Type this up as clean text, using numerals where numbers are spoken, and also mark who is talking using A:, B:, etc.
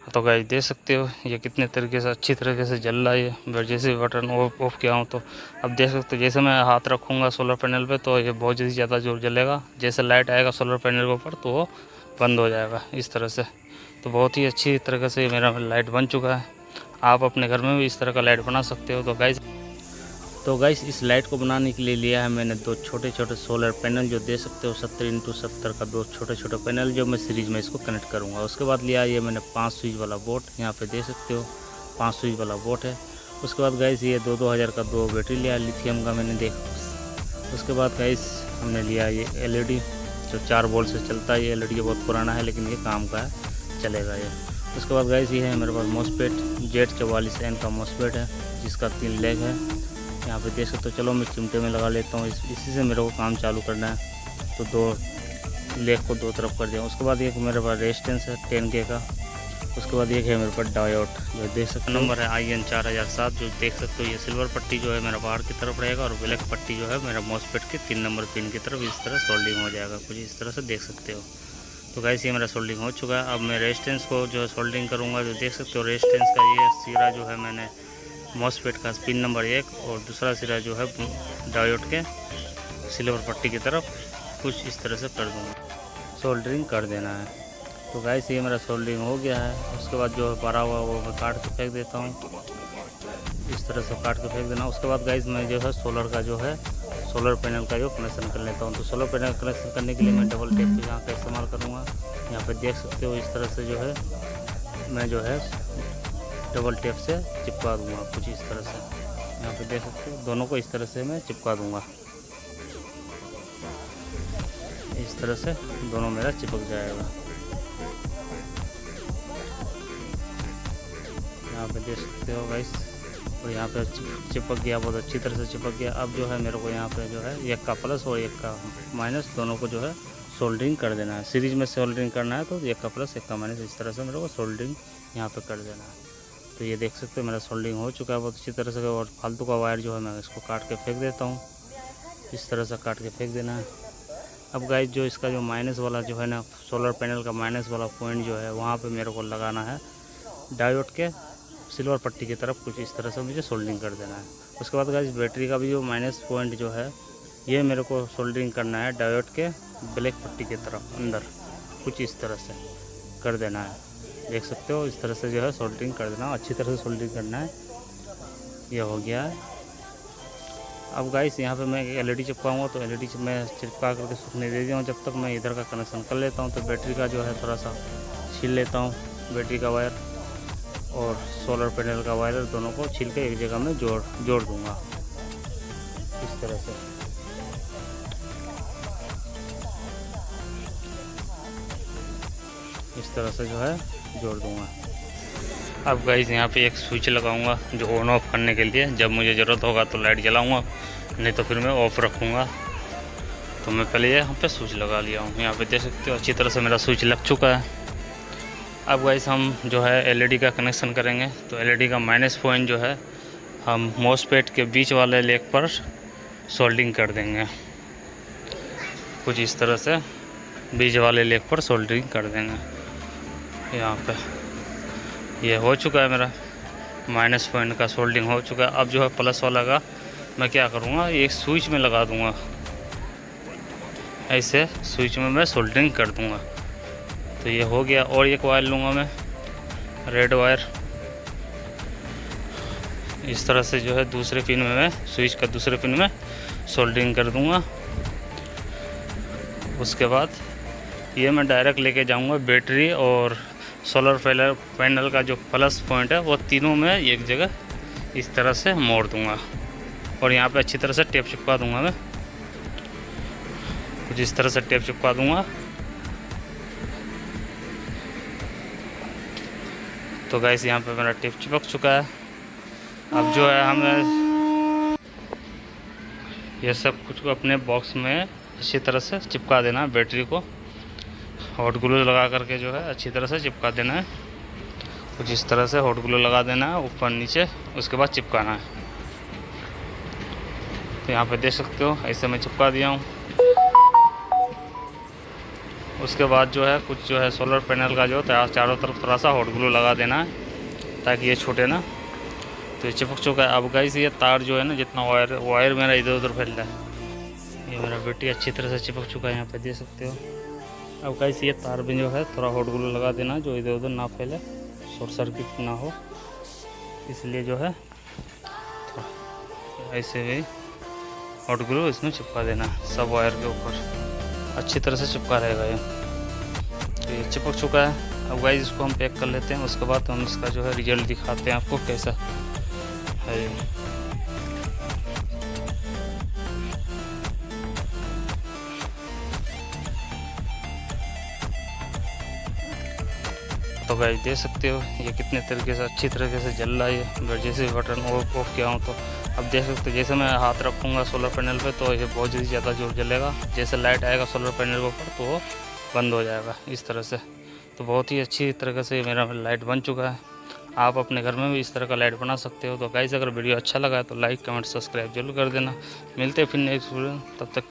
A: तो गाइस देख सकते हो ये कितने तरीके से अच्छी तरीके से जल रहा है। ये जैसे बटन ऑफ किया हूँ तो अब देख सकते हो जैसे मैं हाथ रखूँगा सोलर पैनल पे तो ये बहुत ज़्यादा जोर जलेगा। जैसे लाइट आएगा सोलर पैनल के ऊपर तो वो बंद हो जाएगा इस तरह से। तो बहुत ही अच्छी तरीके से मेरा लाइट बन चुका है। आप अपने घर में भी इस तरह का लाइट बना सकते हो। तो गाइस इस लाइट को बनाने के लिए लिया है मैंने दो छोटे छोटे सोलर पैनल, जो दे सकते हो 70x70 का दो छोटे छोटे पैनल, जो मैं सीरीज में इसको कनेक्ट करूँगा। उसके बाद लिया ये मैंने 5 स्विच वाला बोर्ड, यहाँ पे दे सकते हो 5 स्विच वाला बोर्ड है। उसके बाद गाइस ये 2000 का 2 बैटरी लिया लिथियम का मैंने देखा। उसके बाद गाइस हमने लिया ये LED जो 4 वोल्ट से चलता है। ये LED बहुत पुराना है लेकिन ये काम का है, चलेगा ये। उसके बाद गाइस ये है मेरे पास मॉसफेट Z44N का मॉसफेट है जिसका 3 लेग है, यहाँ पे देख सकते हो। चलो मैं चिमटे में लगा लेता हूँ, इसी से मेरे को काम चालू करना है। तो 2 लेग को 2 तरफ कर दिया। उसके बाद एक मेरे पास रेजिस्टेंस है 10K का। उसके बाद एक है मेरे पास डायोड, जो देख सकते हो नंबर है IN 4007, जो देख सकते हो। ये सिल्वर पट्टी जो है मेरा बाहर की तरफ रहेगा और ब्लैक पट्टी जो है मेरा मॉसफेट के 3 नंबर पिन की तरफ इस तरह सोल्डिंग हो जाएगा, कुछ इस तरह से देख सकते हो। तो गाइस ये मेरा सोल्डिंग हो चुका है। अब मैं रेजिस्टेंस को जो सोल्डिंग करूँगा, जो देख सकते हो रेजिस्टेंस का ये सिरा जो है मैंने मॉसफेट का पिन नंबर 1 और दूसरा सिरा जो है डायोड के सिल्वर पट्टी की तरफ कुछ इस तरह से कर दूँगा, सोल्डरिंग कर देना है। तो गाइस ये मेरा सोल्डरिंग हो गया है। उसके बाद जो है भरा हुआ वो मैं काट के फेंक देता हूँ, इस तरह से काट के फेंक देना। उसके बाद गाइस मैं जो है सोलर पैनल का जो कनेक्शन कर लेता हूँ। तो सोलर पैनल कनेक्शन करने के लिए मैं डबल टेप यहाँ का इस्तेमाल करूँगा। यहाँ पे देख सकते हो इस तरह से जो है मैं जो है डबल टेप से चिपका दूंगा, कुछ इस तरह से। यहाँ पे देख सकते हो दोनों को इस तरह से मैं चिपका दूंगा, इस तरह से दोनों मेरा चिपक जाएगा। यहाँ पे देख सकते हो गाइस, और यहाँ पे चिपक गया, बहुत अच्छी तरह से चिपक गया। अब जो है मेरे को यहाँ पे जो है एक का प्लस और एक का माइनस दोनों को जो है सोल्डरिंग कर देना है। सीरीज में सोल्डरिंग करना है तो एक का प्लस एक का माइनस इस तरह से मेरे को सोल्डरिंग यहाँ पे कर देना है। तो ये देख सकते हो मेरा सोल्डरिंग हो चुका है बहुत अच्छी तरह से। और फालतू का वायर जो है मैं इसको काट के फेंक देता हूँ, इस तरह से काट के फेंक देना है। अब गाइस जो इसका जो माइनस वाला जो है ना, सोलर पैनल का माइनस वाला पॉइंट जो है वहाँ पे मेरे को लगाना है डायोड के सिल्वर पट्टी की तरफ, कुछ इस तरह से मुझे सोल्डरिंग कर देना है। उसके बाद गाइस बैटरी का भी जो माइनस पॉइंट जो है ये मेरे को सोल्डरिंग करना है डायोड के ब्लैक पट्टी की तरफ अंदर, कुछ इस तरह से कर देना है। देख सकते हो इस तरह से जो है सोल्डरिंग कर देना, अच्छी तरह से सोल्डरिंग करना है। ये हो गया है। अब गाइस यहाँ पे मैं LED चिपकाऊँगा तो LED मैं चिपका करके सूखने दे दिया हूँ। जब तक मैं इधर का कनेक्शन कर लेता हूँ तो बैटरी का जो है थोड़ा सा छील लेता हूँ, बैटरी का वायर और सोलर पैनल का वायर दोनों को छील के एक जगह में जोड़ दूँगा, इस तरह से। इस तरह से जो है जोड़ दूँगा। अब गाइस यहाँ पे एक स्विच लगाऊंगा जो ऑन ऑफ करने के लिए, जब मुझे ज़रूरत होगा तो लाइट जलाऊंगा, नहीं तो फिर मैं ऑफ रखूँगा। तो मैं पहले यहाँ पे स्विच लगा लिया हूँ। यहाँ पे देख सकते हो अच्छी तरह से मेरा स्विच लग चुका है। अब गाइस हम जो है LED का कनेक्शन करेंगे। तो LED का माइनस पॉइंट जो है हम मॉसफेट के बीच वाले लेग पर सोल्डरिंग कर देंगे, कुछ इस तरह से बीच वाले लेग पर सोल्डरिंग कर देंगे। यहाँ पे ये हो चुका है, मेरा माइनस पॉइंट का सोल्डरिंग हो चुका है। अब जो है प्लस वाला का मैं क्या करूँगा, एक स्विच में लगा दूँगा, ऐसे स्विच में मैं सोल्डरिंग कर दूँगा। तो ये हो गया। और एक वायर लूँगा मैं रेड वायर, इस तरह से जो है दूसरे पिन में मैं स्विच का दूसरे पिन में सोल्डरिंग कर दूँगा। उसके बाद ये मैं डायरेक्ट लेके जाऊँगा बैटरी और सोलर पैनल का जो प्लस पॉइंट है वो तीनों में एक जगह इस तरह से मोड़ दूंगा। और यहाँ पे अच्छी तरह से टेप चिपका दूंगा मैं, कुछ इस तरह से टेप चिपका दूंगा। तो गाइस यहाँ पे मेरा टेप चिपक चुका है। अब जो है हमें ये सब कुछ को अपने बॉक्स में अच्छी तरह से चिपका देना है, बैटरी को हॉट ग्लू लगा करके जो है अच्छी तरह से चिपका देना है, कुछ इस तरह से हॉट ग्लू लगा देना है ऊपर नीचे, उसके बाद चिपकाना है। तो यहाँ पे देख सकते हो ऐसे मैं चिपका दिया हूँ। उसके बाद जो है कुछ जो है सोलर पैनल का जो है चारों तरफ थोड़ा सा हॉट ग्लू लगा देना है ताकि ये छूटे ना। तो ये चिपक चुका है। अब गाइस ये तार जो है ना, जितना वायर मेरा इधर उधर फैल रहा है, ये मेरा बैटरी अच्छी तरह से चिपक चुका है, यहाँ पे देख सकते हो। अब गाइस ये तार भी जो है थोड़ा हॉट ग्लू लगा देना जो इधर उधर ना फैले, शॉर्ट सर्किट ना हो, इसलिए जो है ऐसे भी हॉट ग्लू इसमें चिपका देना सब वायर के ऊपर, अच्छी तरह से चिपका रहेगा ये। तो ये चिपक चुका है। अब गाइस इसको हम पैक कर लेते हैं, उसके बाद हम इसका जो है रिजल्ट दिखाते हैं आपको कैसा है। तो गाइस देख सकते हो ये कितने तरीके से अच्छी तरीके से जल रहा है ये। जैसे बटन ऑफ किया हूँ तो अब देख सकते हो, जैसे मैं हाथ रखूँगा सोलर पैनल पे तो ये बहुत ही ज़्यादा जोर जलेगा। जैसे लाइट आएगा सोलर पैनल के ऊपर तो वो बंद हो जाएगा इस तरह से। तो बहुत ही अच्छी तरीके से मेरा लाइट बन चुका है। आप अपने घर में भी इस तरह का लाइट बना सकते हो। तो गाइस अगर वीडियो अच्छा लगा है तो लाइक कमेंट सब्सक्राइब जरूर कर देना। मिलते हैं फिर नेक्स्ट वीडियो, तब तक